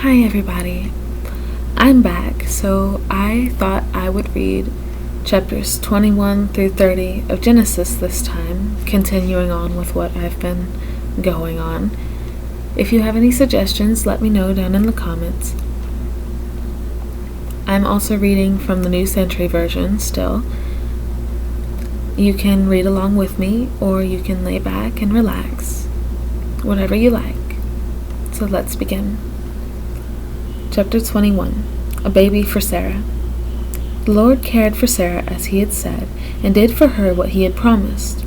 Hi everybody, I'm back, so I thought I would read chapters 21 through 30 of Genesis this time, continuing on with what I've been going on. If you have any suggestions, let me know down in the comments. I'm also reading from the New Century Version still. You can read along with me, or you can lay back and relax, whatever you like. So let's begin. Chapter 21. A Baby for Sarah. The Lord cared for Sarah as he had said, and did for her what he had promised.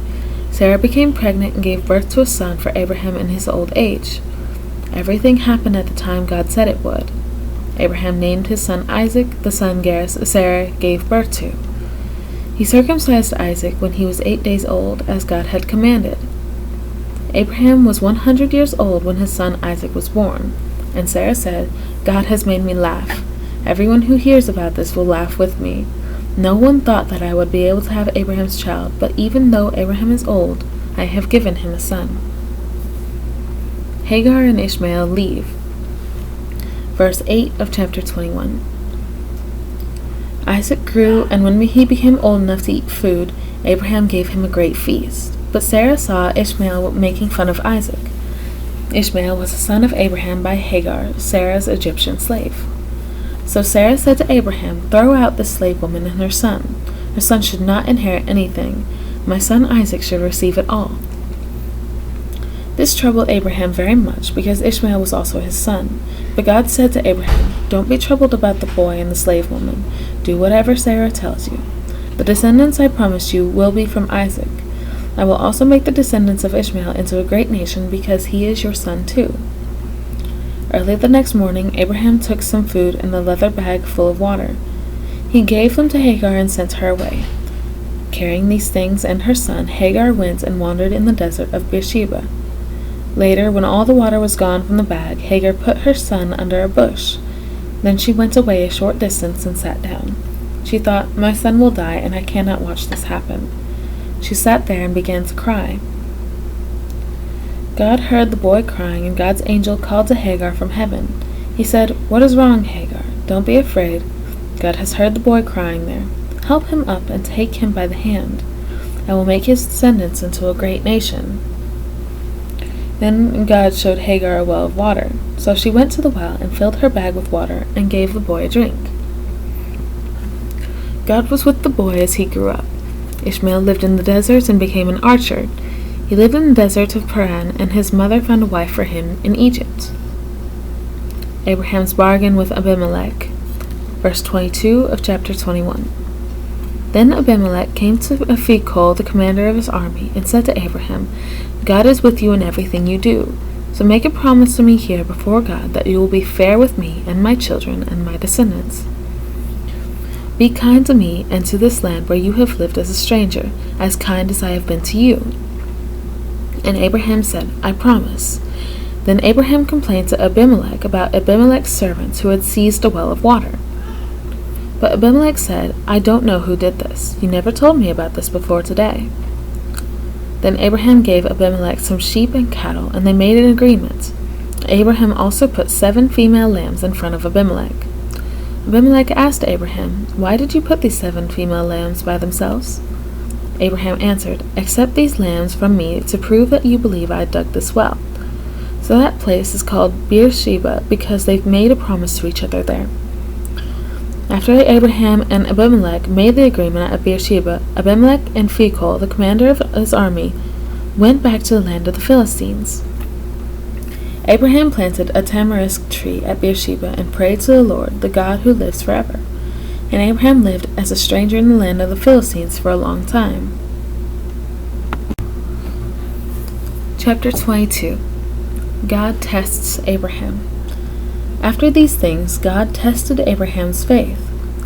Sarah became pregnant and gave birth to a son for Abraham in his old age. Everything happened at the time God said it would. Abraham named his son Isaac, the son Sarah gave birth to. He circumcised Isaac when he was 8 days old, as God had commanded. Abraham was 100 years old when his son Isaac was born, and Sarah said, "God has made me laugh. Everyone who hears about this will laugh with me. No one thought that I would be able to have Abraham's child, but even though Abraham is old, I have given him a son." Hagar and Ishmael leave. Verse 8 of chapter 21. Isaac grew, and when he became old enough to eat food, Abraham gave him a great feast. But Sarah saw Ishmael making fun of Isaac. Ishmael was a son of Abraham by Hagar, Sarah's Egyptian slave. So Sarah said to Abraham, "Throw out this slave woman and her son. Her son should not inherit anything. My son Isaac should receive it all." This troubled Abraham very much, because Ishmael was also his son. But God said to Abraham, "Don't be troubled about the boy and the slave woman. Do whatever Sarah tells you. The descendants I promised you will be from Isaac. I will also make the descendants of Ishmael into a great nation, because he is your son too." Early the next morning, Abraham took some food and a leather bag full of water. He gave them to Hagar and sent her away. Carrying these things and her son, Hagar went and wandered in the desert of Beersheba. Later, when all the water was gone from the bag, Hagar put her son under a bush. Then she went away a short distance and sat down. She thought, "My son will die, and I cannot watch this happen." She sat there and began to cry. God heard the boy crying, and God's angel called to Hagar from heaven. He said, "What is wrong, Hagar? Don't be afraid. God has heard the boy crying there. Help him up and take him by the hand. I will make his descendants into a great nation." Then God showed Hagar a well of water. So she went to the well and filled her bag with water and gave the boy a drink. God was with the boy as he grew up. Ishmael lived in the desert and became an archer. He lived in the desert of Paran, and his mother found a wife for him in Egypt. Abraham's bargain with Abimelech. Verse 22 of chapter 21. Then Abimelech came to Phicol, the commander of his army, and said to Abraham, "God is with you in everything you do. So make a promise to me here before God that you will be fair with me and my children and my descendants. Be kind to me and to this land where you have lived as a stranger, as kind as I have been to you." And Abraham said, "I promise." Then Abraham complained to Abimelech about Abimelech's servants who had seized a well of water. But Abimelech said, "I don't know who did this. You never told me about this before today." Then Abraham gave Abimelech some sheep and cattle, and they made an agreement. Abraham also put 7 female lambs in front of Abimelech. Abimelech asked Abraham, "Why did you put these 7 female lambs by themselves?" Abraham answered, "Accept these lambs from me to prove that you believe I dug this well." So that place is called Beersheba, because they've made a promise to each other there. After Abraham and Abimelech made the agreement at Beersheba, Abimelech and Phicol, the commander of his army, went back to the land of the Philistines. Abraham planted a tamarisk tree at Beersheba and prayed to the Lord, the God who lives forever. And Abraham lived as a stranger in the land of the Philistines for a long time. Chapter 22. God tests Abraham. After these things, God tested Abraham's faith.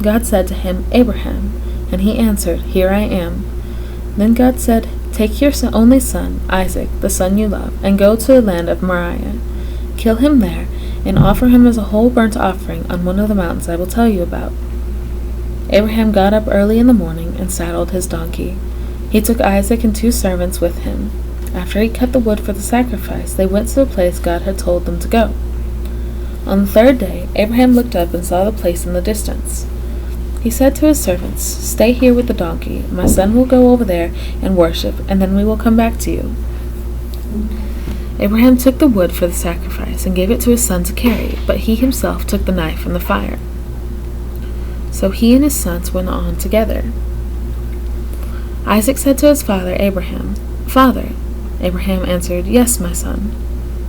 God said to him, "Abraham," and he answered, "Here I am." Then God said, "Take your only son, Isaac, the son you love, and go to the land of Moriah. Kill him there, and offer him as a whole burnt offering on one of the mountains I will tell you about." Abraham got up early in the morning and saddled his donkey. He took Isaac and 2 servants with him. After he cut the wood for the sacrifice, they went to the place God had told them to go. On the third day, Abraham looked up and saw the place in the distance. He said to his servants, "Stay here with the donkey. My son will go over there and worship, and then we will come back to you." Abraham took the wood for the sacrifice and gave it to his son to carry, but he himself took the knife from the fire. So he and his sons went on together. Isaac said to his father Abraham, "Father." Abraham answered, "Yes, my son."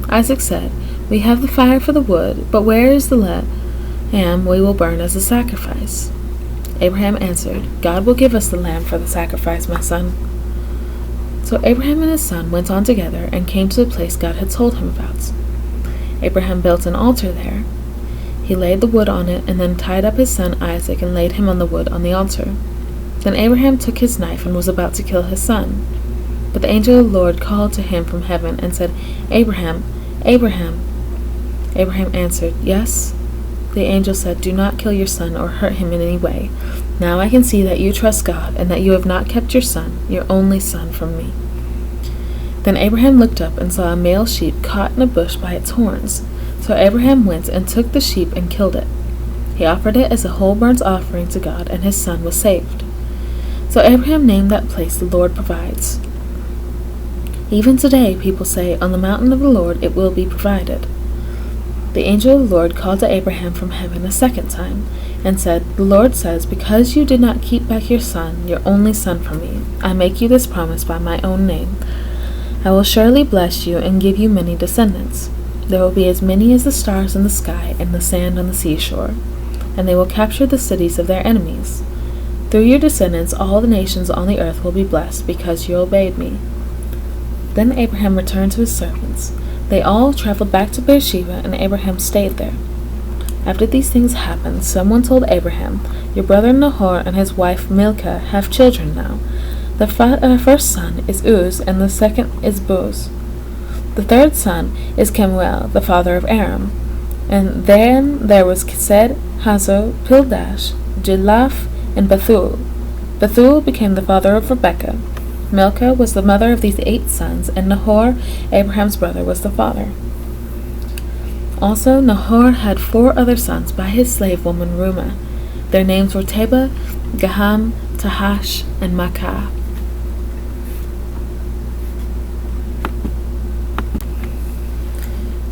Isaac said, "We have the fire for the wood, but where is the lamb we will burn as a sacrifice?" Abraham answered, "God will give us the lamb for the sacrifice, my son." So Abraham and his son went on together and came to the place God had told him about. Abraham built an altar there. He laid the wood on it and then tied up his son Isaac and laid him on the wood on the altar. Then Abraham took his knife and was about to kill his son. But the angel of the Lord called to him from heaven and said, "Abraham, Abraham." Abraham answered, "Yes." The angel said, "Do not kill your son or hurt him in any way. Now I can see that you trust God and that you have not kept your son, your only son, from me." Then Abraham looked up and saw a male sheep caught in a bush by its horns. So Abraham went and took the sheep and killed it. He offered it as a whole burnt offering to God, and his son was saved. So Abraham named that place "The Lord Provides." Even today people say, "On the mountain of the Lord it will be provided." The angel of the Lord called to Abraham from heaven a second time, and said, "The Lord says, because you did not keep back your son, your only son, from me, I make you this promise by my own name. I will surely bless you and give you many descendants. There will be as many as the stars in the sky and the sand on the seashore, and they will capture the cities of their enemies. Through your descendants all the nations on the earth will be blessed because you obeyed me." Then Abraham returned to his servants. They all traveled back to Beersheba, and Abraham stayed there. After these things happened, someone told Abraham, "Your brother Nahor and his wife Milcah have children now. The first son is Uz, and the second is Buz. The third son is Kemuel, the father of Aram. And then there was Kesed, Hazo, Pildash, Jidlaph, and Bethuel. Bethuel became the father of Rebekah. Milcah was the mother of these 8 sons, and Nahor, Abraham's brother, was the father. Also Nahor had 4 other sons by his slave woman Reumah. Their names were Tebah, Gaham, Tahash, and Maachah.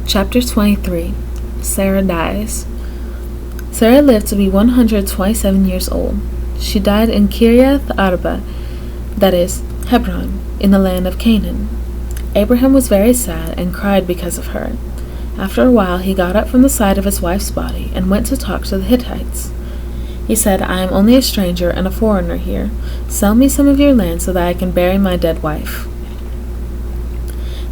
Chapter 23. Sarah dies. Sarah lived to be 127 years old. She died in Kiriath Arba, that is, Hebron, in the land of Canaan. Abraham was very sad and cried because of her. After a while he got up from the side of his wife's body and went to talk to the Hittites. He said, "I am only a stranger and a foreigner here. Sell me some of your land so that I can bury my dead wife."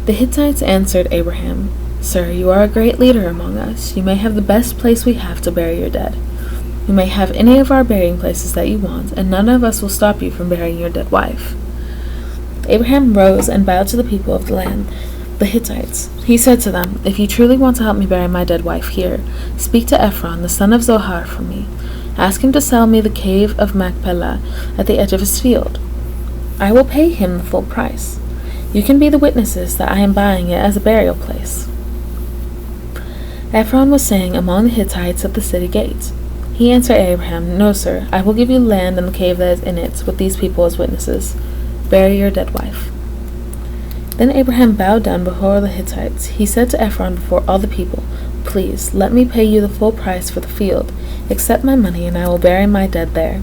The Hittites answered Abraham, "Sir, you are a great leader among us. You may have the best place we have to bury your dead. You may have any of our burying places that you want, and none of us will stop you from burying your dead wife." Abraham rose and bowed to the people of the land, the Hittites. He said to them, "If you truly want to help me bury my dead wife here, speak to Ephron, the son of Zohar, for me. Ask him to sell me the cave of Machpelah at the edge of his field. I will pay him the full price. You can be the witnesses that I am buying it as a burial place." Ephron was staying among the Hittites at the city gate. He answered Abraham, "No, sir, I will give you land and the cave that is in it, with these people as witnesses. Bury your dead wife." Then Abraham bowed down before the Hittites. He said to Ephron before all the people, "Please, let me pay you the full price for the field. Accept my money, and I will bury my dead there."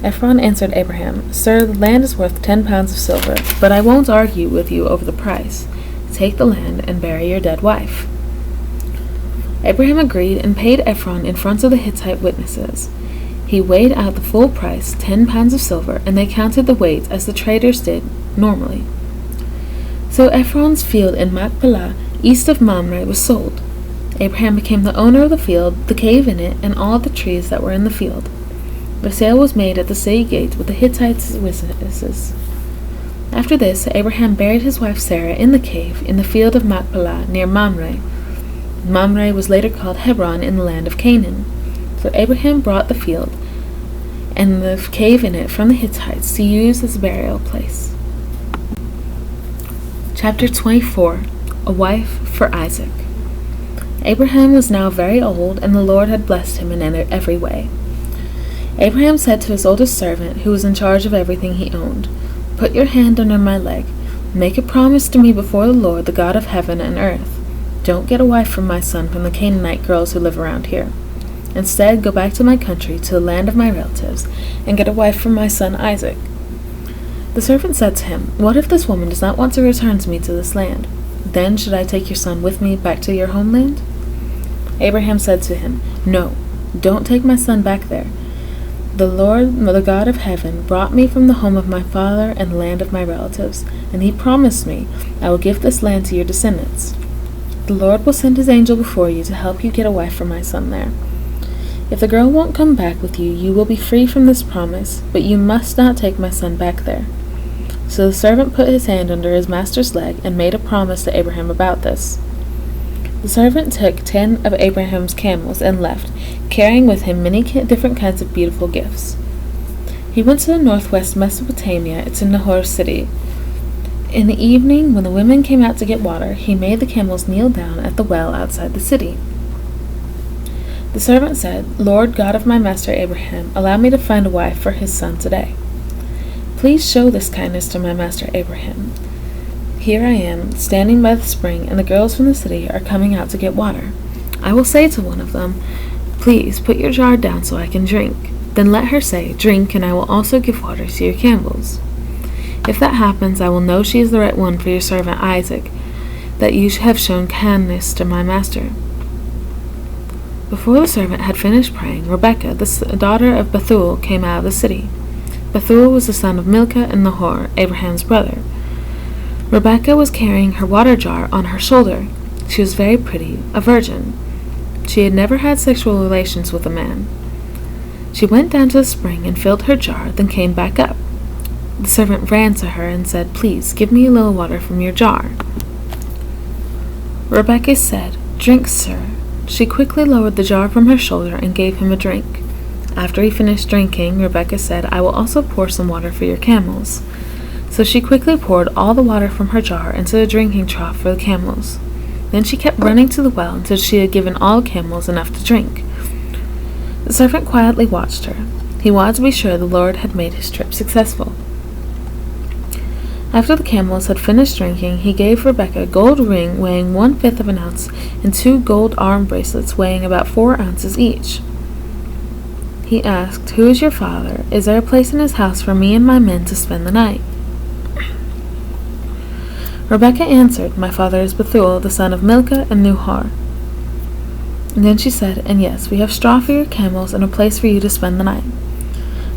Ephron answered Abraham, "Sir, the land is worth 10 pounds of silver, but I won't argue with you over the price. Take the land and bury your dead wife." Abraham agreed and paid Ephron in front of the Hittite witnesses. He weighed out the full price, 10 pounds of silver, and they counted the weight as the traders did normally. So Ephron's field in Machpelah, east of Mamre, was sold. Abraham became the owner of the field, the cave in it, and all the trees that were in the field. The sale was made at the city gate with the Hittites' witnesses. After this, Abraham buried his wife Sarah in the cave in the field of Machpelah near Mamre. Mamre was later called Hebron in the land of Canaan. So Abraham brought the field and the cave in it from the Hittites to use as a burial place. Chapter 24. A wife for Isaac. Abraham was now very old, and the Lord had blessed him in every way. Abraham said to his oldest servant, who was in charge of everything he owned, "Put your hand under my leg. Make a promise to me before the Lord, the God of heaven and earth. Don't get a wife for my son from the Canaanite girls who live around here. Instead, go back to my country, to the land of my relatives, and get a wife for my son Isaac." The servant said to him, "What if this woman does not want to return to me to this land? Then should I take your son with me back to your homeland?" Abraham said to him, "No, don't take my son back there. The Lord, the God of heaven, brought me from the home of my father and the land of my relatives, and he promised me, I will give this land to your descendants. The Lord will send his angel before you to help you get a wife for my son there. If the girl won't come back with you, you will be free from this promise, but you must not take my son back there." So the servant put his hand under his master's leg and made a promise to Abraham about this. The servant took 10 of Abraham's camels and left, carrying with him many different kinds of beautiful gifts. He went to the northwest Mesopotamia, to Nahor city. In the evening, when the women came out to get water, he made the camels kneel down at the well outside the city. The servant said, "Lord God of my master Abraham, allow me to find a wife for his son today. Please show this kindness to my master Abraham. Here I am, standing by the spring, and the girls from the city are coming out to get water. I will say to one of them, 'Please put your jar down so I can drink.' Then let her say, 'Drink, and I will also give water to your camels.' If that happens, I will know she is the right one for your servant Isaac, that you have shown kindness to my master." Before the servant had finished praying, Rebekah, the daughter of Bethuel, came out of the city. Bethuel was the son of Milcah and Nahor, Abraham's brother. Rebekah was carrying her water jar on her shoulder. She was very pretty, a virgin. She had never had sexual relations with a man. She went down to the spring and filled her jar, then came back up. The servant ran to her and said, "Please, give me a little water from your jar." Rebekah said, "Drink, sir." She quickly lowered the jar from her shoulder and gave him a drink. After he finished drinking, Rebekah said, "I will also pour some water for your camels." So she quickly poured all the water from her jar into the drinking trough for the camels. Then she kept running to the well until she had given all the camels enough to drink. The servant quietly watched her. He wanted to be sure the Lord had made his trip successful. After the camels had finished drinking, he gave Rebekah a gold ring weighing 1/5 of an ounce and 2 gold arm bracelets weighing about 4 ounces each. He asked, "Who is your father? Is there a place in his house for me and my men to spend the night?" Rebekah answered, "My father is Bethuel, the son of Milcah and Nahor." And then she said, "And yes, we have straw for your camels and a place for you to spend the night."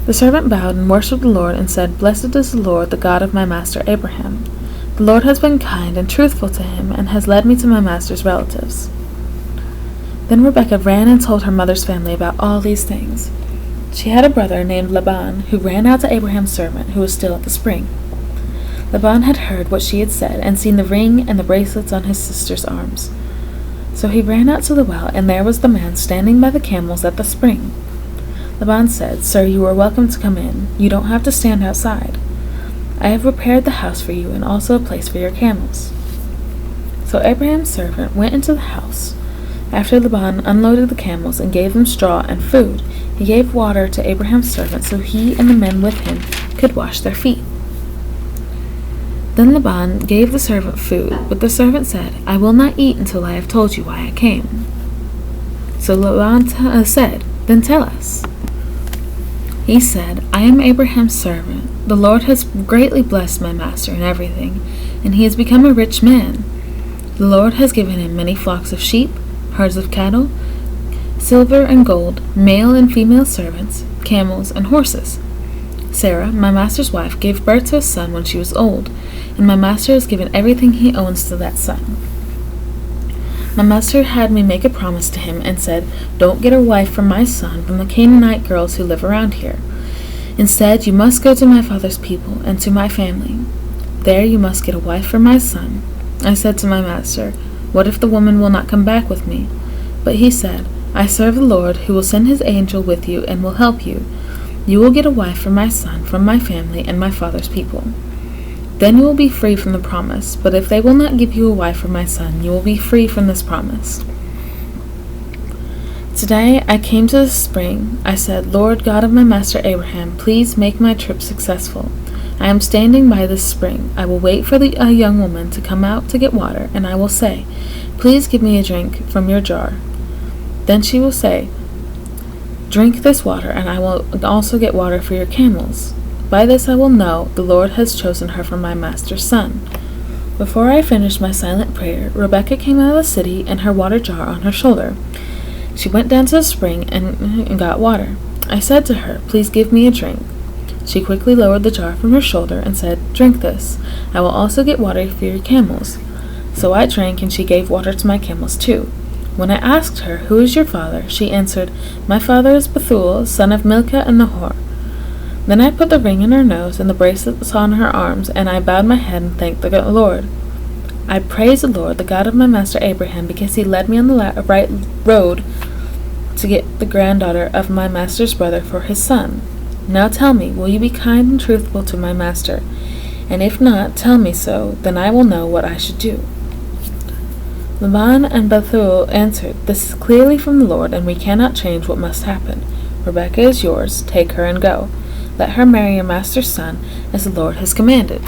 The servant bowed and worshipped the Lord and said, "Blessed is the Lord, the God of my master Abraham. The Lord has been kind and truthful to him and has led me to my master's relatives." Then Rebekah ran and told her mother's family about all these things. She had a brother named Laban who ran out to Abraham's servant who was still at the spring. Laban had heard what she had said and seen the ring and the bracelets on his sister's arms. So he ran out to the well, and there was the man standing by the camels at the spring. Laban said, "Sir, you are welcome to come in. You don't have to stand outside. I have prepared the house for you and also a place for your camels." So Abraham's servant went into the house. After Laban unloaded the camels and gave them straw and food, he gave water to Abraham's servant so he and the men with him could wash their feet. Then Laban gave the servant food, but the servant said, "I will not eat until I have told you why I came." So Laban said, "Then tell us." He said, "I am Abraham's servant. The Lord has greatly blessed my master in everything, and he has become a rich man. The Lord has given him many flocks of sheep, herds of cattle, silver and gold, male and female servants, camels, and horses. Sarah, my master's wife, gave birth to a son when she was old, and my master has given everything he owns to that son. My master had me make a promise to him and said, 'Don't get a wife for my son from the Canaanite girls who live around here. Instead, you must go to my father's people and to my family. There you must get a wife for my son.' I said to my master, 'What if the woman will not come back with me?' But he said, 'I serve the Lord, who will send his angel with you and will help you. You will get a wife for my son from my family and my father's people. Then you will be free from the promise, but if they will not give you a wife for my son, you will be free from this promise.' Today I came to the spring. I said, Lord God of my master Abraham, please make my trip successful. I am standing by this spring. I will wait for a young woman to come out to get water, and I will say, please give me a drink from your jar. Then she will say, drink this water, and I will also get water for your camels. By this I will know the Lord has chosen her for my master's son. Before I finished my silent prayer, Rebekah came out of the city and her water jar on her shoulder. She went down to the spring and got water. I said to her, please give me a drink. She quickly lowered the jar from her shoulder and said, drink this. I will also get water for your camels. So I drank, and she gave water to my camels too. When I asked her, who is your father? She answered, my father is Bethuel, son of Milcah and Nahor. Then I put the ring in her nose and the bracelets on her arms, and I bowed my head and thanked the Lord. I praise the Lord, the God of my master Abraham, because he led me on the right road to get the granddaughter of my master's brother for his son. Now tell me, will you be kind and truthful to my master? And if not, tell me so, then I will know what I should do. Laban and Bethuel answered, this is clearly from the Lord, and we cannot change what must happen. Rebekah is yours, take her and go. Let her marry your master's son, as the Lord has commanded.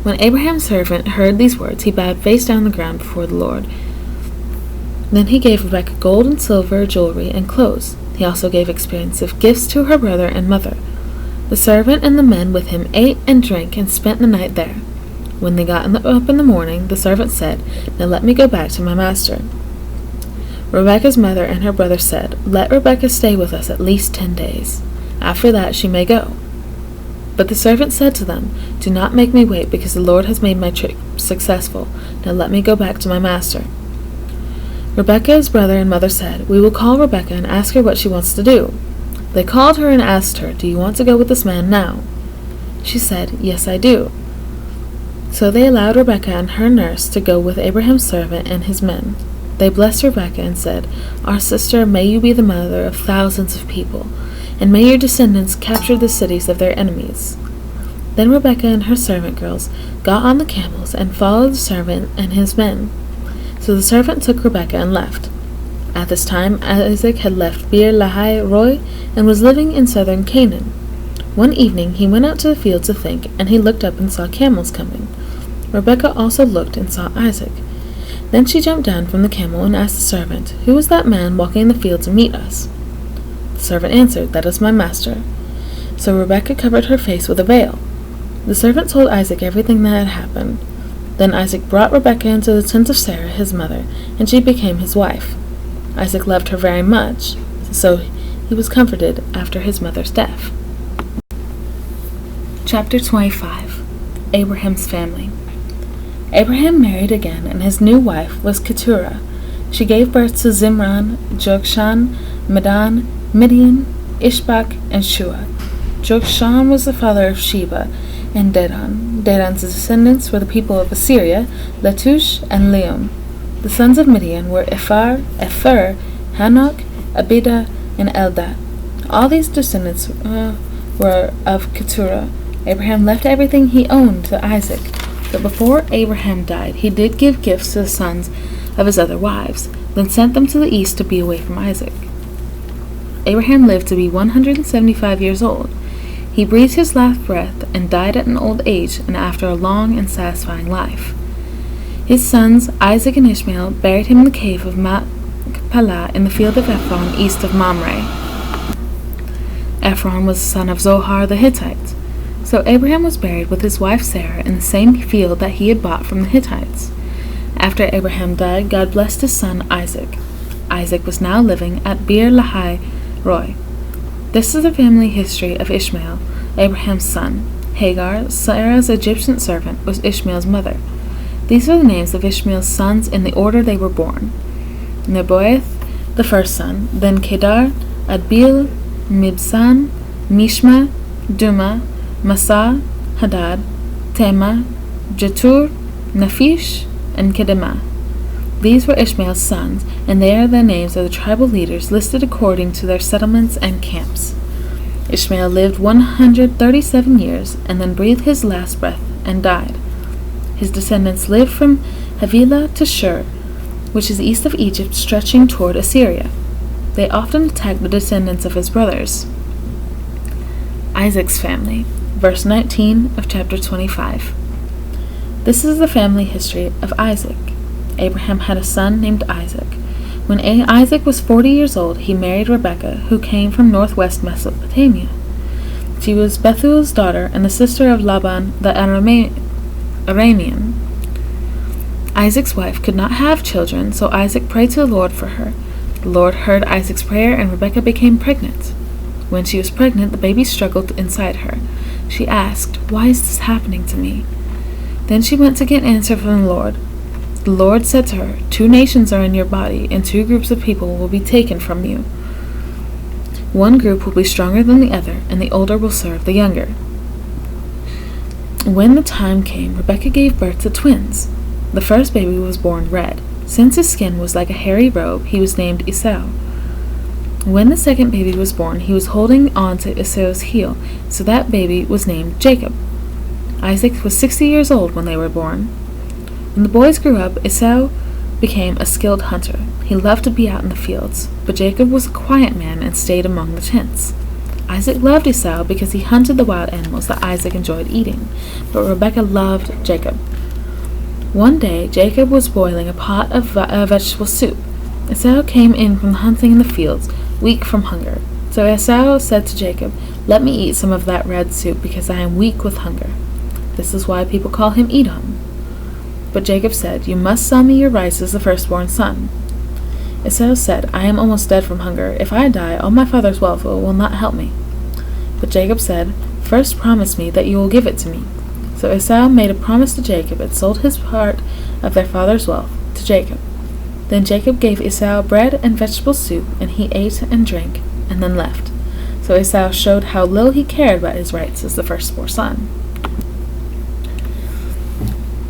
When Abraham's servant heard these words, he bowed face down on the ground before the Lord. Then he gave Rebekah gold and silver, jewelry, and clothes. He also gave expensive gifts to her brother and mother. The servant and the men with him ate and drank and spent the night there. When they got up in the morning, the servant said, now let me go back to my master. Rebekah's mother and her brother said, let Rebekah stay with us at least 10 days. After that she may go. But the servant said to them, do not make me wait, because the Lord has made my trip successful. Now let me go back to my master. Rebekah's brother and mother said, we will call Rebekah and ask her what she wants to do. They called her and asked her, do you want to go with this man now? She said, yes, I do. So they allowed Rebekah and her nurse to go with Abraham's servant and his men. They blessed Rebekah and said, our sister, may you be the mother of thousands of people, and may your descendants capture the cities of their enemies. Then Rebekah and her servant girls got on the camels and followed the servant and his men. So the servant took Rebekah and left. At this time Isaac had left Beer Lahai Roi and was living in southern Canaan. One evening he went out to the field to think, and he looked up and saw camels coming. Rebekah also looked and saw Isaac. Then she jumped down from the camel and asked the servant, who is that man walking in the field to meet us? The servant answered, that is my master. So Rebekah covered her face with a veil. The servant told Isaac everything that had happened. Then Isaac brought Rebekah into the tent of Sarah, his mother, and she became his wife. Isaac loved her very much, so he was comforted after his mother's death. Chapter 25. Abraham's family. Abraham married again, and his new wife was Keturah. She gave birth to Zimran, Jokshan, Medan, Midian, Ishbak, and Shua. Jokshan was the father of Sheba and Dedan. Dedan's descendants were the people of Assyria, Latush, and Leum. The sons of Midian were Ephar, Hanok, Abida, and Eldad. All these descendants were of Keturah. Abraham left everything he owned to Isaac. But before Abraham died, he did give gifts to the sons of his other wives, then sent them to the east to be away from Isaac. Abraham lived to be 175 years old. He breathed his last breath and died at an old age, and after a long and satisfying life. His sons, Isaac and Ishmael, buried him in the cave of Machpelah in the field of Ephron east of Mamre. Ephron was the son of Zohar the Hittite. So Abraham was buried with his wife Sarah in the same field that he had bought from the Hittites. After Abraham died, God blessed his son Isaac. Isaac was now living at Beer Lahai Roi. This is the family history of Ishmael, Abraham's son. Hagar, Sarah's Egyptian servant, was Ishmael's mother. These are the names of Ishmael's sons in the order they were born. Nebaioth, the first son, then Kedar, Adbeel, Mibsam, Mishma, Duma, Massa, Hadad, Tema, Jetur, Naphish, and Kedemah. These were Ishmael's sons, and they are the names of the tribal leaders listed according to their settlements and camps. Ishmael lived 137 years, and then breathed his last breath and died. His descendants lived from Havilah to Shur. which is east of Egypt, stretching toward Assyria. They often attacked the descendants of his brothers. Isaac's family, verse 19 of chapter 25. This is the family history of Isaac. Abraham had a son named Isaac. When Isaac was 40 years old, he married Rebekah, who came from northwest Mesopotamia. She was Bethuel's daughter and the sister of Laban the Aramean. Isaac's wife could not have children, so Isaac prayed to the Lord for her. The Lord heard Isaac's prayer, and Rebekah became pregnant. When she was pregnant, the baby struggled inside her. She asked, "Why is this happening to me?" Then she went to get an answer from the Lord. The Lord said to her, "2 nations are in your body, and 2 groups of people will be taken from you. One group will be stronger than the other, and the older will serve the younger." When the time came, Rebekah gave birth to twins. The first baby was born red. Since his skin was like a hairy robe, he was named Esau. When the second baby was born, he was holding on to Esau's heel, so that baby was named Jacob. Isaac was 60 years old when they were born. When the boys grew up, Esau became a skilled hunter. He loved to be out in the fields, but Jacob was a quiet man and stayed among the tents. Isaac loved Esau because he hunted the wild animals that Isaac enjoyed eating, but Rebekah loved Jacob. One day, Jacob was boiling a pot of vegetable soup. Esau came in from hunting in the fields, weak from hunger. So Esau said to Jacob, "Let me eat some of that red soup because I am weak with hunger." This is why people call him Edom. But Jacob said, "You must sell me your rights as the firstborn son." Esau said, "I am almost dead from hunger. If I die, all my father's wealth will not help me." But Jacob said, "First promise me that you will give it to me." So Esau made a promise to Jacob and sold his part of their father's wealth to Jacob. Then Jacob gave Esau bread and vegetable soup, and he ate and drank, and then left. So Esau showed how little he cared about his rights as the firstborn son.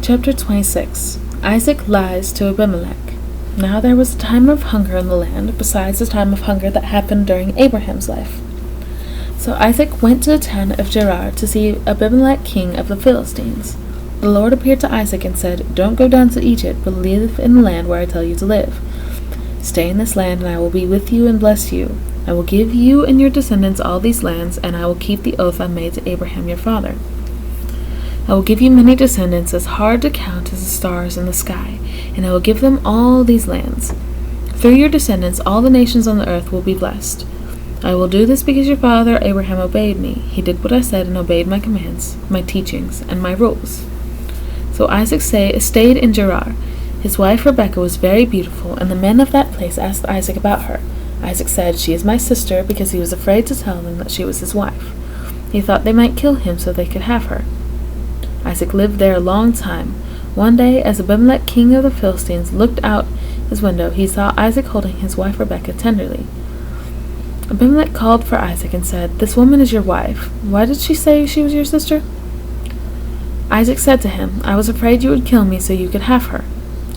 Chapter 26. Isaac lies to Abimelech. Now there was a time of hunger in the land, besides the time of hunger that happened during Abraham's life. So Isaac went to the town of Gerar to see Abimelech, king of the Philistines. The Lord appeared to Isaac and said, "Don't go down to Egypt, but live in the land where I tell you to live. Stay in this land, and I will be with you and bless you. I will give you and your descendants all these lands, and I will keep the oath I made to Abraham your father. I will give you many descendants, as hard to count as the stars in the sky, and I will give them all these lands. Through your descendants, all the nations on the earth will be blessed. I will do this because your father Abraham obeyed me. He did what I said and obeyed my commands, my teachings, and my rules." So Isaac stayed in Gerar. His wife Rebekah was very beautiful, and the men of that place asked Isaac about her. Isaac said, "She is my sister," because he was afraid to tell them that she was his wife. He thought they might kill him so they could have her. Isaac lived there a long time. One day, as Abimelech, king of the Philistines, looked out his window, he saw Isaac holding his wife Rebekah tenderly. Abimelech called for Isaac and said, "This woman is your wife. Why did she say she was your sister?" Isaac said to him, "I was afraid you would kill me so you could have her."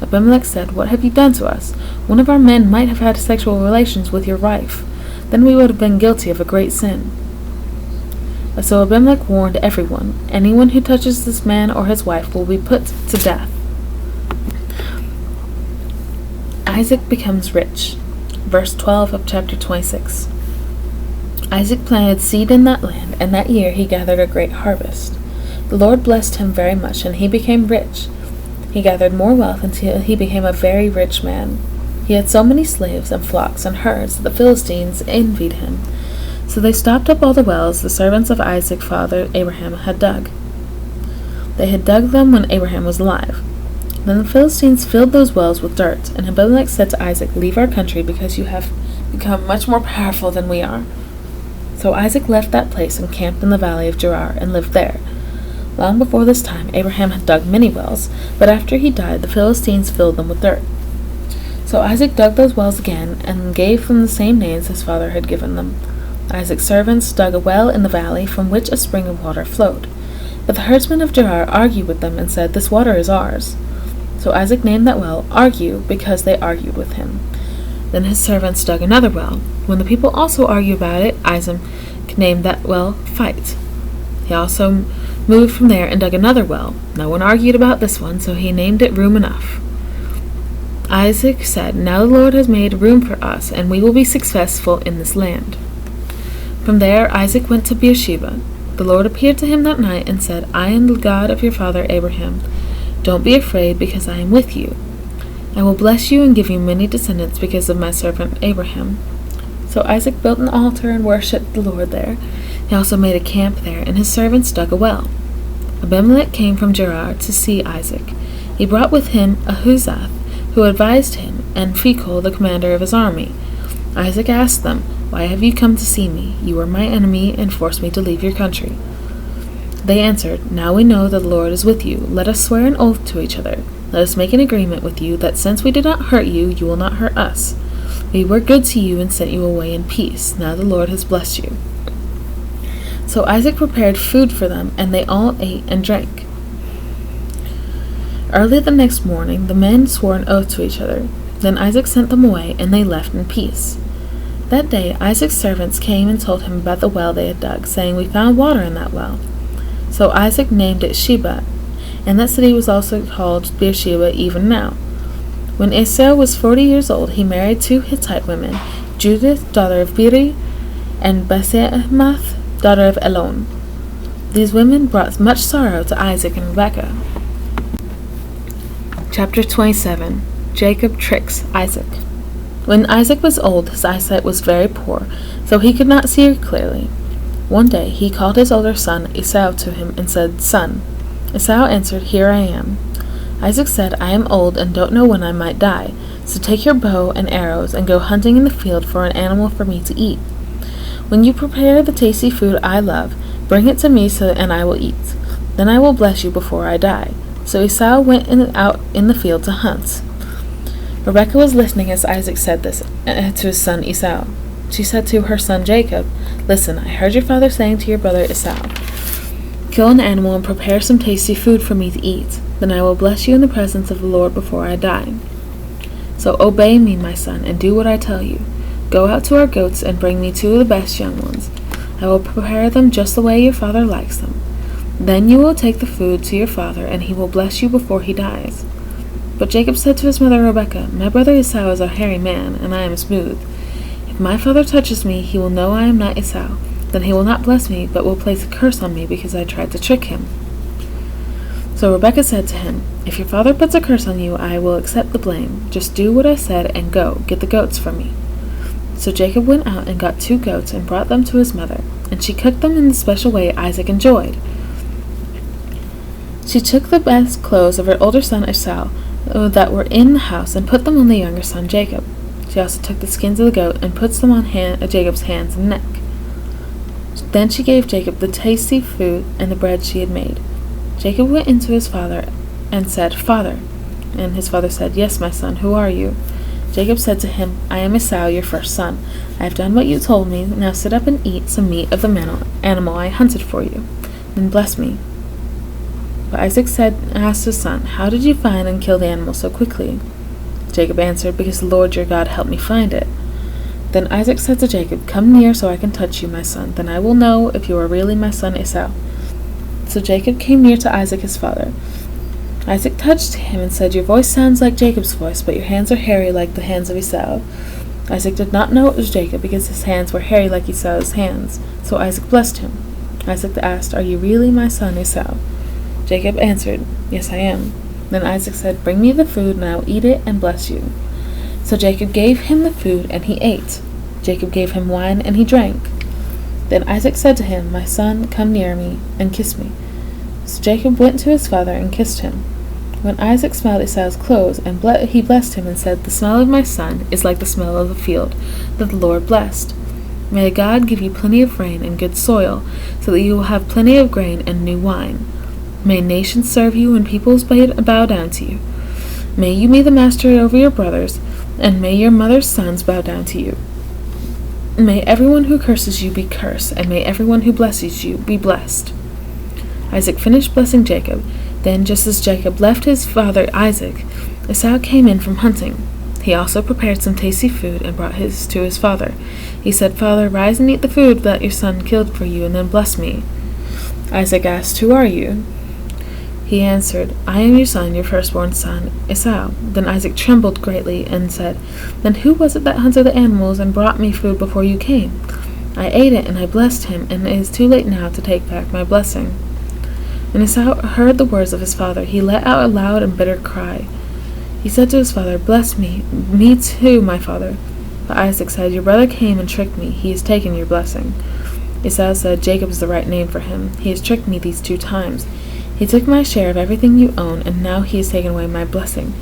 Abimelech said, "What have you done to us? One of our men might have had sexual relations with your wife. Then we would have been guilty of a great sin." So Abimelech warned everyone, "Anyone who touches this man or his wife will be put to death." Isaac becomes rich. Verse 12 of chapter 26. Isaac planted seed in that land, and that year he gathered a great harvest. The Lord blessed him very much, and he became rich. He gathered more wealth until he became a very rich man. He had so many slaves and flocks and herds that the Philistines envied him. So they stopped up all the wells the servants of Isaac's father Abraham had dug. They had dug them when Abraham was alive. Then the Philistines filled those wells with dirt, and Abimelech said to Isaac, "Leave our country, because you have become much more powerful than we are." So Isaac left that place and camped in the valley of Gerar and lived there. Long before this time, Abraham had dug many wells, but after he died, the Philistines filled them with dirt. So Isaac dug those wells again and gave them the same names his father had given them. Isaac's servants dug a well in the valley from which a spring of water flowed. But the herdsmen of Gerar argued with them and said, "This water is ours." So Isaac named that well Argue, because they argued with him. Then his servants dug another well. When the people also argued about it, Isaac named that well Fight. He also moved from there and dug another well. No one argued about this one, so he named it Room Enough. Isaac said, "Now the Lord has made room for us, and we will be successful in this land." From there Isaac went to Beersheba. The Lord appeared to him that night and said, "I am the God of your father Abraham. Don't be afraid, because I am with you. I will bless you and give you many descendants because of my servant Abraham." So Isaac built an altar and worshipped the Lord there. He also made a camp there, and his servants dug a well. Abimelech came from Gerar to see Isaac. He brought with him Ahuzzath, who advised him, and Phicol, the commander of his army. Isaac asked them, "Why have you come to see me? You are my enemy and forced me to leave your country." They answered, "Now we know that the Lord is with you. Let us swear an oath to each other. Let us make an agreement with you that since we did not hurt you, you will not hurt us. We were good to you and sent you away in peace. Now the Lord has blessed you." So Isaac prepared food for them, and they all ate and drank. Early the next morning, the men swore an oath to each other. Then Isaac sent them away, and they left in peace. That day Isaac's servants came and told him about the well they had dug, saying, "We found water in that well." So Isaac named it Sheba, and that city was also called Beersheba even now. When Esau was 40 years old, he married 2 Hittite women, Judith, daughter of Beri, and Basemath, daughter of Elon. These women brought much sorrow to Isaac and Rebekah. Chapter 27. Jacob tricks Isaac. When Isaac was old, his eyesight was very poor, so he could not see clearly. One day he called his older son Esau to him and said, "Son." Esau answered, "Here I am." Isaac said, "I am old and don't know when I might die, so take your bow and arrows and go hunting in the field for an animal for me to eat. When you prepare the tasty food I love, bring it to me and I will eat. Then I will bless you before I die." So Esau went out in the field to hunt. Rebekah was listening as Isaac said this to his son Esau. She said to her son Jacob, "Listen, I heard your father saying to your brother Esau, 'Kill an animal and prepare some tasty food for me to eat. Then I will bless you in the presence of the Lord before I die. So obey me, my son, and do what I tell you. Go out to our goats and bring me 2 of the best young ones. I will prepare them just the way your father likes them. Then you will take the food to your father, and he will bless you before he dies.' But Jacob said to his mother Rebekah, 'My brother Esau is a hairy man, and I am smooth. If my father touches me, he will know I am not Esau. Then he will not bless me, but will place a curse on me because I tried to trick him.' So Rebekah said to him, 'If your father puts a curse on you, I will accept the blame. Just do what I said and go, get the goats for me.' So Jacob went out and got 2 goats and brought them to his mother, and she cooked them in the special way Isaac enjoyed. She took the best clothes of her older son Esau that were in the house and put them on the younger son Jacob. She also took the skins of the goat and put them on Jacob's hands and neck. Then she gave Jacob the tasty food and the bread she had made. Jacob went in to his father and said, 'Father.' And his father said, 'Yes, my son, who are you?' Jacob said to him, 'I am Esau, your first son. I have done what you told me. Now sit up and eat some meat of the animal I hunted for you. Then bless me.' But Isaac asked his son, 'How did you find and kill the animal so quickly?' Jacob answered, 'Because the Lord your God helped me find it.' Then Isaac said to Jacob, 'Come near so I can touch you, my son. Then I will know if you are really my son Esau.' So Jacob came near to Isaac his father. Isaac touched him and said, 'Your voice sounds like Jacob's voice, but your hands are hairy like the hands of Esau.' Isaac did not know it was Jacob because his hands were hairy like Esau's hands. So Isaac blessed him. Isaac asked, 'Are you really my son Esau?' Jacob answered, 'Yes, I am.' Then Isaac said, 'Bring me the food, and I will eat it and bless you.' So Jacob gave him the food, and he ate. Jacob gave him wine, and he drank. Then Isaac said to him, 'My son, come near me, and kiss me.' So Jacob went to his father and kissed him. When Isaac smelled Esau's clothes, and he blessed him and said, 'The smell of my son is like the smell of the field that the Lord blessed. May God give you plenty of rain and good soil, so that you will have plenty of grain and new wine. May nations serve you and peoples bow down to you. May you be the master over your brothers, and may your mother's sons bow down to you. May everyone who curses you be cursed, and may everyone who blesses you be blessed.' Isaac finished blessing Jacob. Then, just as Jacob left his father Isaac, Esau came in from hunting. He also prepared some tasty food and brought his to his father. He said, 'Father, rise and eat the food that your son killed for you, and then bless me.' Isaac asked, 'Who are you?' He answered, I am your son, your firstborn son, Esau. Then Isaac trembled greatly and said, Then who was it that hunted the animals and brought me food before you came? I ate it, and I blessed him, and it is too late now to take back my blessing. When Esau heard the words of his father, he let out a loud and bitter cry. He said to his father, Bless me too, my father. But Isaac said, Your brother came and tricked me. He has taken your blessing. Esau said, Jacob is the right name for him. He has tricked me these 2 times. He took my share of everything you own, and now he has taken away my blessing.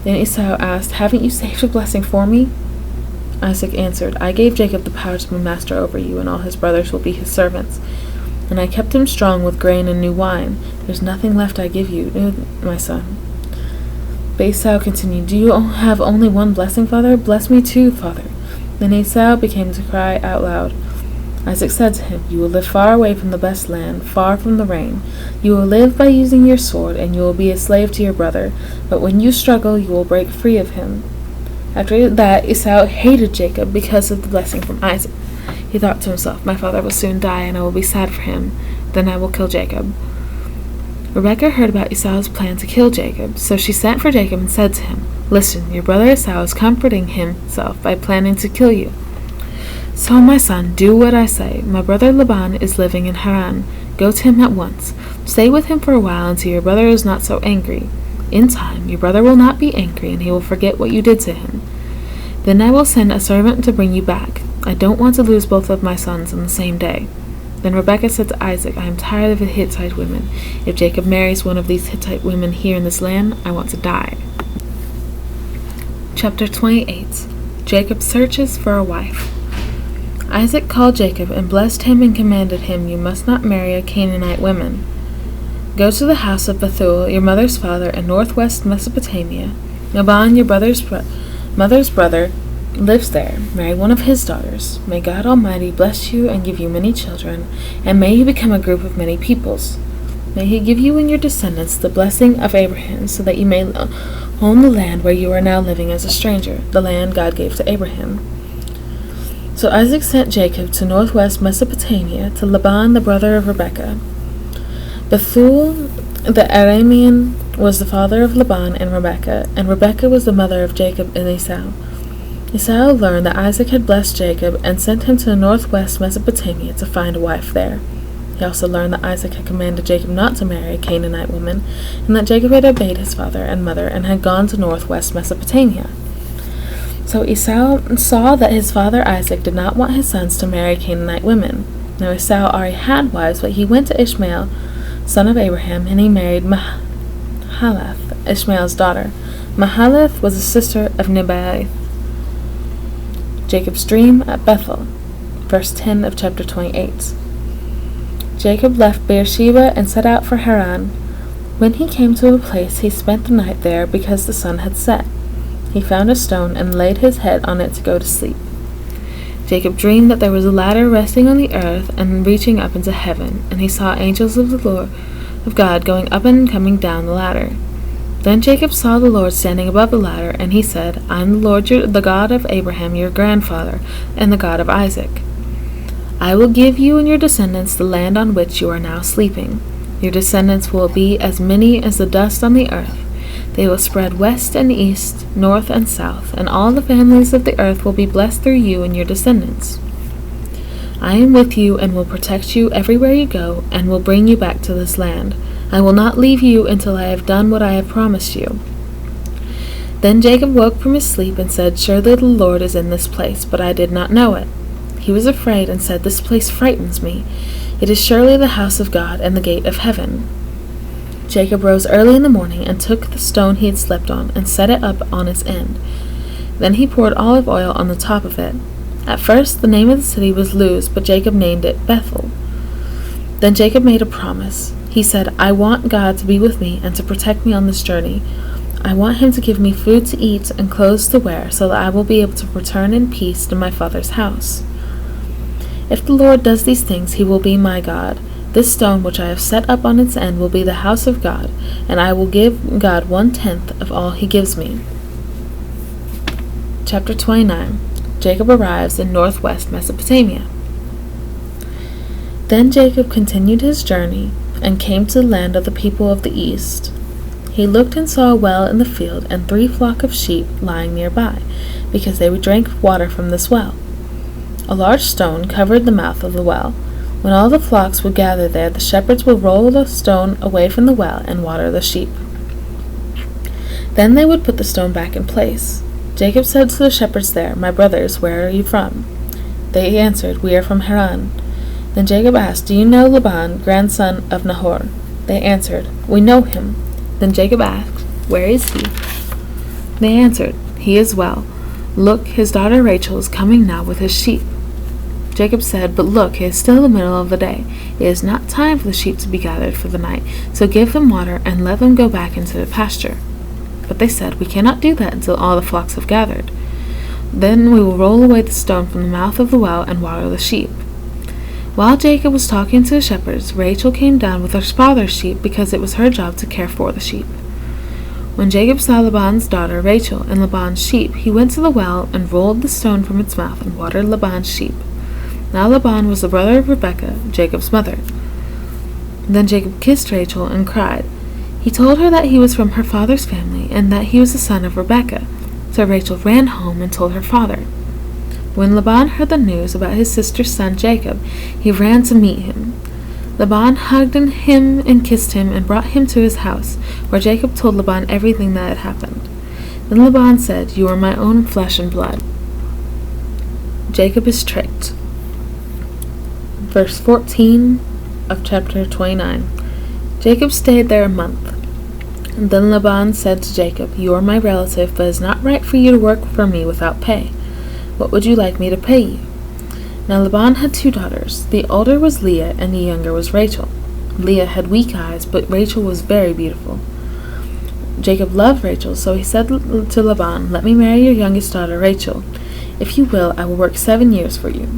Then Esau asked, Haven't you saved a blessing for me? Isaac answered, I gave Jacob the power to be master over you, and all his brothers will be his servants. And I kept him strong with grain and new wine. There's nothing left I give you, my son. But Esau continued, Do you have only one blessing, father? Bless me too, father. Then Esau began to cry out loud. Isaac said to him, You will live far away from the best land, far from the rain. You will live by using your sword, and you will be a slave to your brother. But when you struggle, you will break free of him. After that, Esau hated Jacob because of the blessing from Isaac. He thought to himself, My father will soon die, and I will be sad for him. Then I will kill Jacob. Rebekah heard about Esau's plan to kill Jacob, so she sent for Jacob and said to him, Listen, your brother Esau is comforting himself by planning to kill you. So, my son, do what I say. My brother Laban is living in Haran. Go to him at once. Stay with him for a while until your brother is not so angry. In time, your brother will not be angry, and he will forget what you did to him. Then I will send a servant to bring you back. I don't want to lose both of my sons on the same day. Then Rebekah said to Isaac, I am tired of the Hittite women. If Jacob marries one of these Hittite women here in this land, I want to die. Chapter 28. Jacob searches for a wife. Isaac called Jacob and blessed him and commanded him, You must not marry a Canaanite woman. Go to the house of Bethuel, your mother's father, in northwest Mesopotamia. Laban, your mother's brother, lives there. Marry one of his daughters. May God Almighty bless you and give you many children, and may you become a group of many peoples. May he give you and your descendants the blessing of Abraham, so that you may own the land where you are now living as a stranger, the land God gave to Abraham. So Isaac sent Jacob to northwest Mesopotamia, to Laban the brother of Rebekah. Bethuel the Aramean was the father of Laban and Rebekah was the mother of Jacob and Esau. Esau learned that Isaac had blessed Jacob and sent him to northwest Mesopotamia to find a wife there. He also learned that Isaac had commanded Jacob not to marry a Canaanite woman, and that Jacob had obeyed his father and mother and had gone to northwest Mesopotamia. So Esau saw that his father Isaac did not want his sons to marry Canaanite women. Now Esau already had wives, but he went to Ishmael, son of Abraham, and he married Mahalath, Ishmael's daughter. Mahalath was a sister of Nebaioth. Jacob's dream at Bethel, verse 10 of chapter 28. Jacob left Beersheba and set out for Haran. When he came to a place, he spent the night there because the sun had set. He found a stone and laid his head on it to go to sleep. Jacob dreamed that there was a ladder resting on the earth and reaching up into heaven, and he saw angels of the Lord of God going up and coming down the ladder. Then Jacob saw the Lord standing above the ladder, and he said, I am the Lord, the God of Abraham, your grandfather, and the God of Isaac. I will give you and your descendants the land on which you are now sleeping. Your descendants will be as many as the dust on the earth. They will spread west and east, north and south, and all the families of the earth will be blessed through you and your descendants. I am with you and will protect you everywhere you go, and will bring you back to this land. I will not leave you until I have done what I have promised you. Then Jacob woke from his sleep and said, Surely the Lord is in this place, but I did not know it. He was afraid and said, This place frightens me. It is surely the house of God and the gate of heaven. Jacob rose early in the morning and took the stone he had slept on and set it up on its end. Then he poured olive oil on the top of it. At first the name of the city was Luz, but Jacob named it Bethel. Then Jacob made a promise. He said, I want God to be with me and to protect me on this journey. I want him to give me food to eat and clothes to wear, so that I will be able to return in peace to my father's house. If the Lord does these things, he will be my God. This stone which I have set up on its end will be the house of God, and I will give God 1/10 of all he gives me. Chapter 29. Jacob arrives in northwest Mesopotamia. Then Jacob continued his journey and came to the land of the people of the east. He looked and saw a well in the field and 3 flocks of sheep lying nearby, because they drank water from this well. A large stone covered the mouth of the well. When all the flocks would gather there, the shepherds would roll the stone away from the well and water the sheep. Then they would put the stone back in place. Jacob said to the shepherds there, "My brothers, where are you from?" They answered, "We are from Haran." Then Jacob asked, "Do you know Laban, grandson of Nahor?" They answered, "We know him." Then Jacob asked, "Where is he?" They answered, "He is well. Look, his daughter Rachel is coming now with his sheep." Jacob said, "But look, it is still the middle of the day. It is not time for the sheep to be gathered for the night, so give them water and let them go back into the pasture." But they said, "We cannot do that until all the flocks have gathered. Then we will roll away the stone from the mouth of the well and water the sheep." While Jacob was talking to the shepherds, Rachel came down with her father's sheep because it was her job to care for the sheep. When Jacob saw Laban's daughter Rachel and Laban's sheep, he went to the well and rolled the stone from its mouth and watered Laban's sheep. Now Laban was the brother of Rebekah, Jacob's mother. Then Jacob kissed Rachel and cried. He told her that he was from her father's family and that he was the son of Rebekah. So Rachel ran home and told her father. When Laban heard the news about his sister's son Jacob, he ran to meet him. Laban hugged him and kissed him and brought him to his house, where Jacob told Laban everything that had happened. Then Laban said, "You are my own flesh and blood." Jacob is tricked. Verse 14 of chapter 29. Jacob stayed there a month. And then Laban said to Jacob, "You are my relative, but it is not right for you to work for me without pay. What would you like me to pay you?" Now Laban had 2 daughters. The older was Leah, and the younger was Rachel. Leah had weak eyes, but Rachel was very beautiful. Jacob loved Rachel, so he said to Laban, "Let me marry your youngest daughter Rachel. If you will, I will work 7 years for you."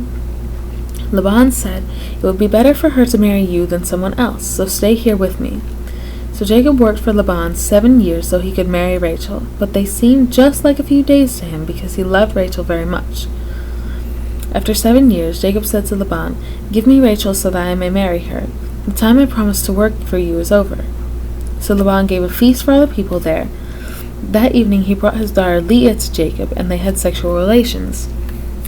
Laban said, "It would be better for her to marry you than someone else, so stay here with me." So Jacob worked for Laban 7 years so he could marry Rachel, but they seemed just like a few days to him because he loved Rachel very much. After 7 years, Jacob said to Laban, "Give me Rachel so that I may marry her. The time I promised to work for you is over." So Laban gave a feast for all the people there. That evening he brought his daughter Leah to Jacob, and they had sexual relations.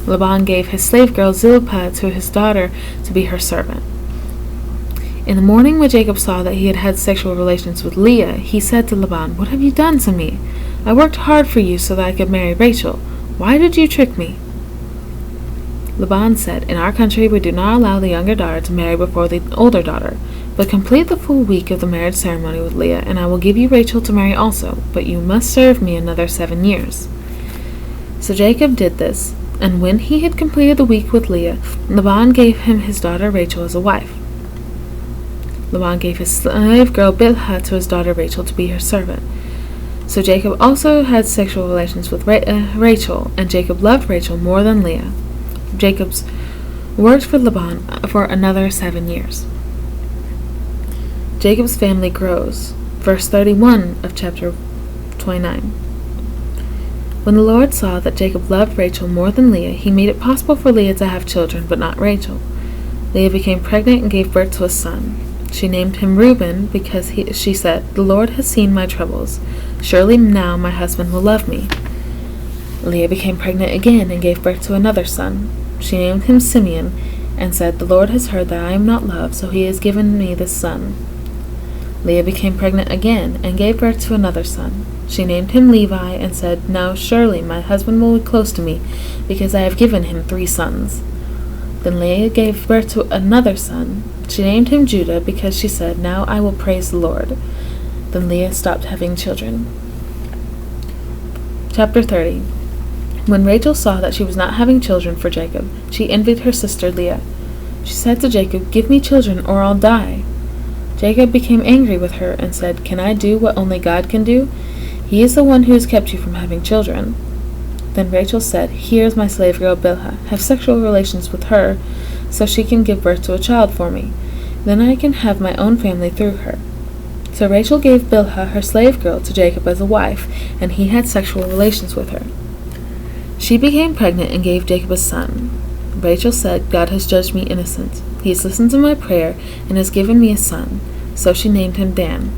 Laban gave his slave girl Zilpah to his daughter to be her servant. In the morning, when Jacob saw that he had had sexual relations with Leah, he said to Laban, "What have you done to me? I worked hard for you so that I could marry Rachel. Why did you trick me?" Laban said, "In our country we do not allow the younger daughter to marry before the older daughter, but complete the full week of the marriage ceremony with Leah, and I will give you Rachel to marry also, but you must serve me another 7 years." So Jacob did this, and when he had completed the week with Leah, Laban gave him his daughter Rachel as a wife. Laban gave his slave girl Bilhah to his daughter Rachel to be her servant. So Jacob also had sexual relations with Rachel, and Jacob loved Rachel more than Leah. Jacob worked for Laban for another 7 years. Jacob's family grows. Verse 31 of chapter 29. When the Lord saw that Jacob loved Rachel more than Leah, he made it possible for Leah to have children, but not Rachel. Leah became pregnant and gave birth to a son. She named him Reuben because she said, "The Lord has seen my troubles. Surely now my husband will love me." Leah became pregnant again and gave birth to another son. She named him Simeon and said, "The Lord has heard that I am not loved, so he has given me this son." Leah became pregnant again and gave birth to another son. She named him Levi and said, "Now surely my husband will be close to me, because I have given him 3 sons." Then Leah gave birth to another son. She named him Judah because she said, "Now I will praise the Lord." Then Leah stopped having children. Chapter 30. When Rachel saw that she was not having children for Jacob, she envied her sister Leah. She said to Jacob, "Give me children or I'll die." Jacob became angry with her and said, "Can I do what only God can do? He is the one who has kept you from having children." Then Rachel said, "Here is my slave girl Bilhah. Have sexual relations with her, so she can give birth to a child for me. Then I can have my own family through her." So Rachel gave Bilhah, her slave girl, to Jacob as a wife, and he had sexual relations with her. She became pregnant and gave Jacob a son. Rachel said, "God has judged me innocent. He has listened to my prayer and has given me a son. so she named him Dan.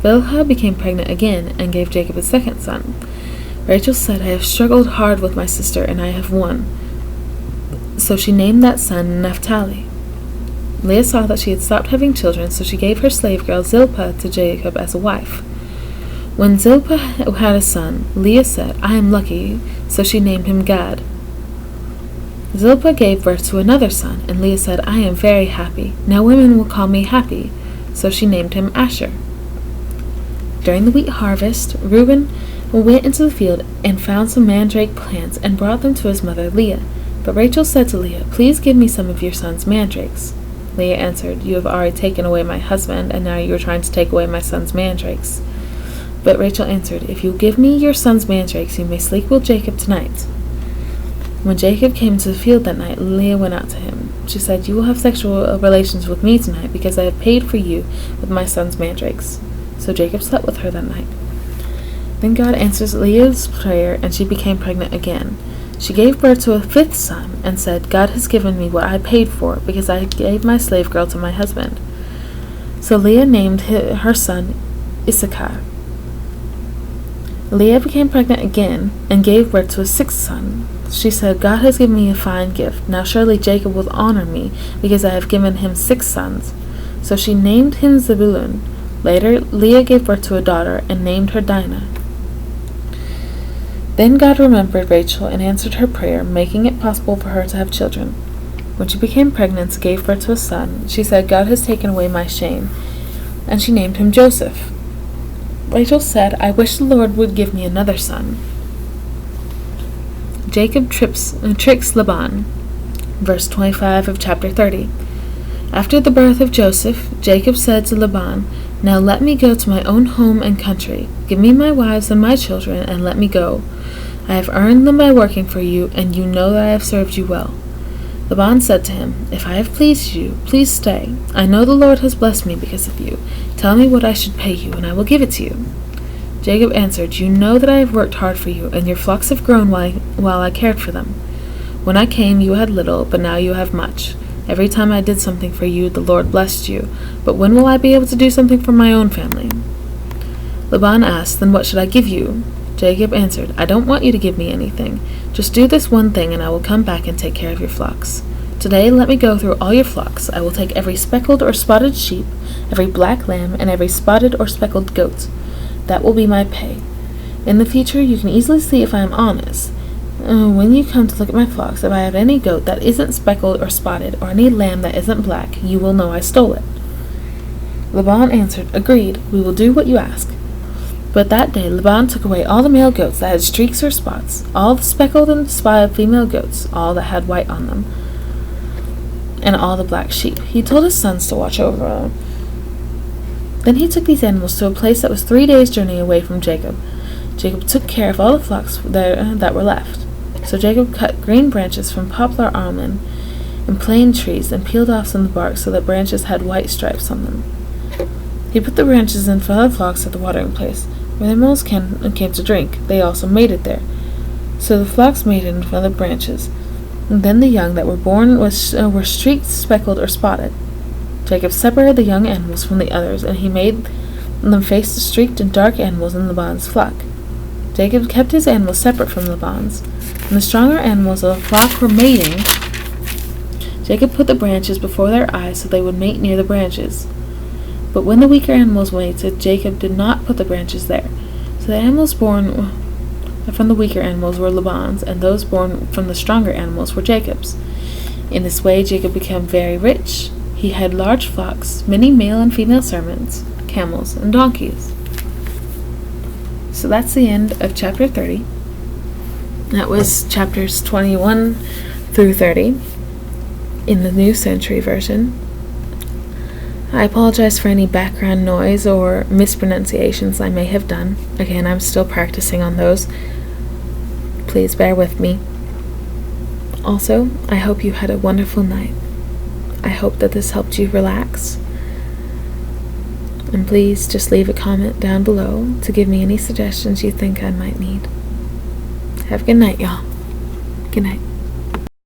Bilhah became pregnant again and gave Jacob a second son. Rachel said, I have struggled hard with my sister, and I have won. So she named that son Naphtali. Leah saw that she had stopped having children, so she gave her slave girl Zilpah to Jacob as a wife. When Zilpah had a son, Leah said, I am lucky, so she named him Gad. Zilpah gave birth to another son, and Leah said, I am very happy. Now women will call me happy, so she named him Asher. During the wheat harvest, Reuben went into the field and found some mandrake plants and brought them to his mother Leah. But Rachel said to Leah, Please give me some of your son's mandrakes. Leah answered, You have already taken away my husband, and now you are trying to take away my son's mandrakes. But Rachel answered, If you give me your son's mandrakes, you may sleep with Jacob tonight. When Jacob came to the field that night, Leah went out to him. She said, You will have sexual relations with me tonight, because I have paid for you with my son's mandrakes. So Jacob slept with her that night. Then God answers Leah's prayer, and she became pregnant again. She gave birth to a fifth son, and said, God has given me what I paid for, because I gave my slave girl to my husband. So Leah named her son Issachar. Leah became pregnant again, and gave birth to a sixth son. She said, God has given me a fine gift. Now surely Jacob will honor me, because I have given him 6 sons. So she named him Zebulun. Later, Leah gave birth to a daughter, and named her Dinah. Then God remembered Rachel and answered her prayer, making it possible for her to have children. When she became pregnant and gave birth to a son, she said, God has taken away my shame, and she named him Joseph. Rachel said, I wish the Lord would give me another son. Jacob tricks Laban. Verse 25 of chapter 30. After the birth of Joseph, Jacob said to Laban, Now let me go to my own home and country. Give me my wives and my children, and let me go. I have earned them by working for you, and you know that I have served you well. Laban said to him, If I have pleased you, please stay. I know the Lord has blessed me because of you. Tell me what I should pay you, and I will give it to you. Jacob answered, You know that I have worked hard for you, and your flocks have grown while I cared for them. When I came, you had little, but now you have much. Every time I did something for you, the Lord blessed you. But when will I be able to do something for my own family? Laban asked, Then what should I give you? Jacob answered, I don't want you to give me anything. Just do this one thing, and I will come back and take care of your flocks. Today let me go through all your flocks. I will take every speckled or spotted sheep, every black lamb, and every spotted or speckled goat. That will be my pay. In the future you can easily see if I am honest. When you come to look at my flocks, if I have any goat that isn't speckled or spotted, or any lamb that isn't black, you will know I stole it. Laban answered, Agreed, we will do what you ask. But that day Laban took away all the male goats that had streaks or spots, all the speckled and spotted female goats, all that had white on them, and all the black sheep. He told his sons to watch over them. Then he took these animals to a place that was 3 days' journey away from Jacob. Jacob took care of all the flocks that were left. So Jacob cut green branches from poplar almond and plane trees and peeled off some of the bark so that branches had white stripes on them. He put the branches in front of the flocks at the watering place, where the animals came to drink. They also mated there. So the flocks mated in front of the branches. And then the young that were born were streaked, speckled, or spotted. Jacob separated the young animals from the others, and he made them face the streaked and dark animals in Laban's flock. Jacob kept his animals separate from Laban's. When the stronger animals of the flock were mating, Jacob put the branches before their eyes so they would mate near the branches. But when the weaker animals mated, Jacob did not put the branches there. So the animals born from the weaker animals were Laban's, and those born from the stronger animals were Jacob's. In this way Jacob became very rich. He had large flocks, many male and female servants, camels, and donkeys. So that's the end of chapter 30. That was chapters 21 through 30 in the New Century Version. I apologize for any background noise or mispronunciations I may have done. Again, I'm still practicing on those. Please bear with me. Also, I hope you had a wonderful night. I hope that this helped you relax. And please just leave a comment down below to give me any suggestions you think I might need. Have a good night, y'all. Good night.